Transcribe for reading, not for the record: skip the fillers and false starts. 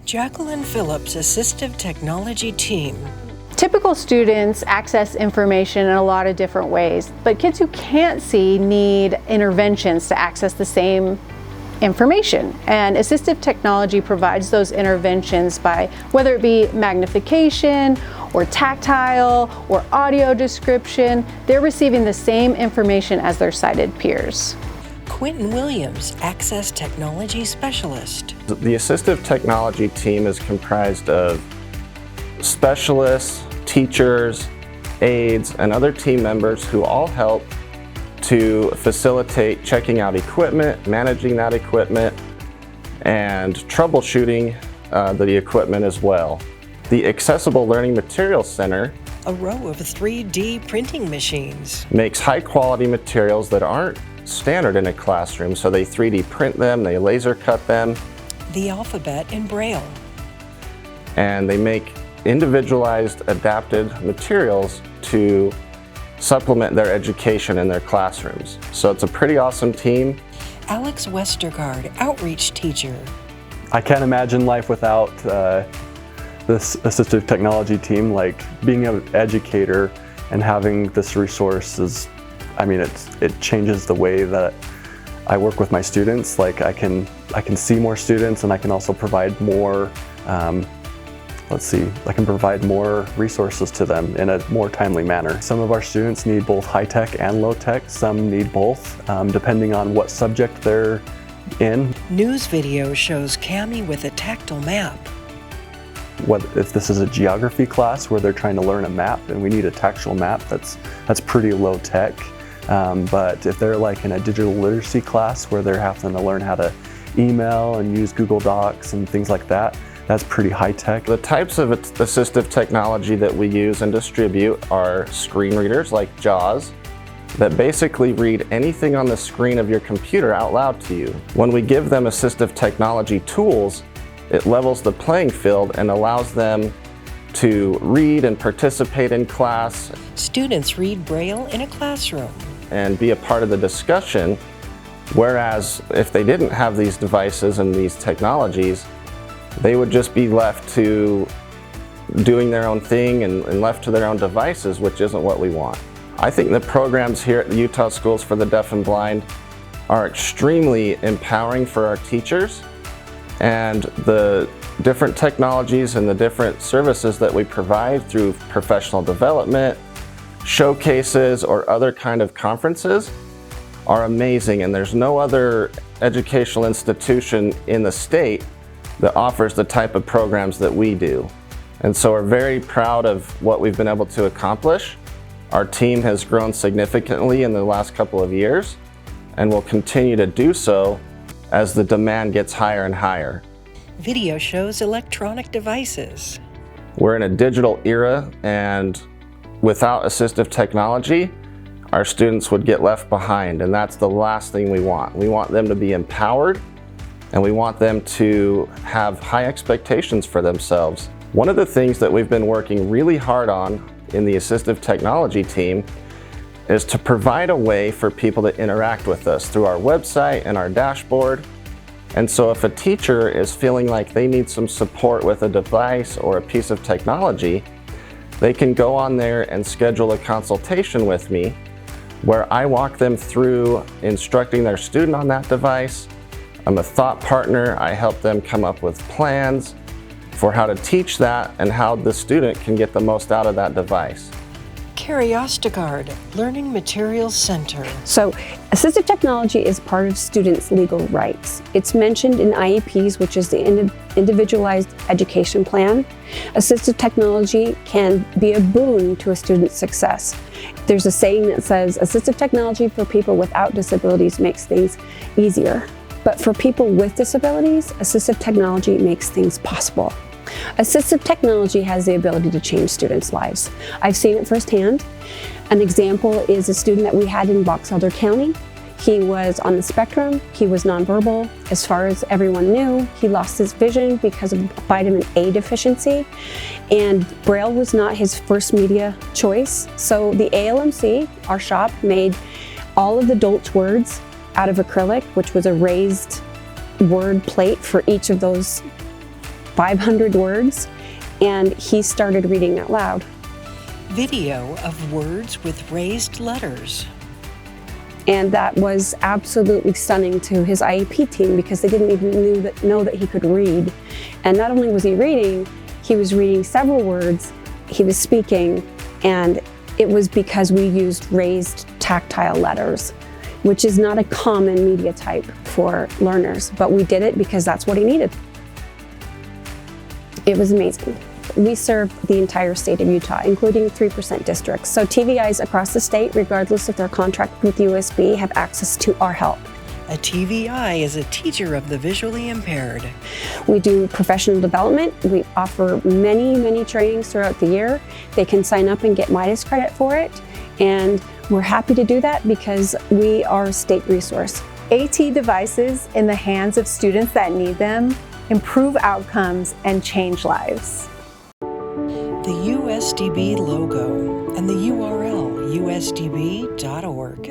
Jacqueline Phillips' Assistive Technology Team. Typical students access information in a lot of different ways, but kids who can't see need interventions to access the same information. And assistive technology provides those interventions by whether it be magnification or tactile or audio description, they're receiving the same information as their sighted peers. Quentin Williams, Access Technology Specialist. The assistive technology team is comprised of specialists, teachers, aides, and other team members who all help to facilitate checking out equipment, managing that equipment, and troubleshooting the equipment as well. The Accessible Learning Materials Center, a row of 3D printing machines, makes high-quality materials that aren't standard in a classroom, so they 3D print them, they laser cut them. The alphabet in Braille. And they make individualized, adapted materials to supplement their education in their classrooms. So it's a pretty awesome team. Alex Westergaard, Outreach Teacher. I can't imagine life without this assistive technology team. Like, being an educator and having this resource is, I mean, it changes the way that I work with my students. Like, I can see more students, and I can also provide more, I can provide more resources to them in a more timely manner. Some of our students need both high-tech and low-tech. Some need both, depending on what subject they're in. News video shows Cammie with a tactile map. If this is a geography class where they're trying to learn a map and we need a tactile map, that's pretty low-tech. But if they're like in a digital literacy class where they're having to learn how to email and use Google Docs and things like that, that's pretty high-tech. The types of assistive technology that we use and distribute are screen readers like JAWS that basically read anything on the screen of your computer out loud to you. When we give them assistive technology tools, it levels the playing field and allows them to read and participate in class. Students read Braille in a classroom and be a part of the discussion, whereas if they didn't have these devices and these technologies, they would just be left to doing their own thing and left to their own devices, which isn't what we want. I think the programs here at the Utah Schools for the Deaf and Blind are extremely empowering for our teachers, and the different technologies and the different services that we provide through professional development, showcases, or other kind of conferences are amazing, and there's no other educational institution in the state that offers the type of programs that we do. And so we're very proud of what we've been able to accomplish. Our team has grown significantly in the last couple of years and will continue to do so as the demand gets higher and higher. Video shows electronic devices. We're in a digital era, and without assistive technology, our students would get left behind, and that's the last thing we want. We want them to be empowered, and we want them to have high expectations for themselves. One of the things that we've been working really hard on in the assistive technology team is to provide a way for people to interact with us through our website and our dashboard. And so if a teacher is feeling like they need some support with a device or a piece of technology, they can go on there and schedule a consultation with me where I walk them through instructing their student on that device. I'm a thought partner. I help them come up with plans for how to teach that and how the student can get the most out of that device. Carrie Ostegard, Learning Materials Center. So, assistive technology is part of students' legal rights. It's mentioned in IEPs, which is the Individualized Education Plan. Assistive technology can be a boon to a student's success. There's a saying that says, assistive technology for people without disabilities makes things easier. But for people with disabilities, assistive technology makes things possible. Assistive technology has the ability to change students' lives. I've seen it firsthand. An example is a student that we had in Box Elder County. He was on the spectrum, he was nonverbal. As far as everyone knew, he lost his vision because of vitamin A deficiency, and Braille was not his first media choice. So the ALMC, our shop, made all of the Dolch words out of acrylic, which was a raised word plate for each of those 500 words, and he started reading out loud. Video of words with raised letters. And that was absolutely stunning to his IEP team because they didn't even know that he could read. And not only was he reading several words, he was speaking, and it was because we used raised tactile letters, which is not a common media type for learners, but we did it because that's what he needed. It was amazing. We serve the entire state of Utah, including 3% districts. So TVIs across the state, regardless of their contract with USB, have access to our help. A TVI is a teacher of the visually impaired. We do professional development. We offer many trainings throughout the year. They can sign up and get Midas credit for it. And we're happy to do that because we are a state resource. AT devices in the hands of students that need them improve outcomes and change lives. The USDB logo and the URL usdb.org.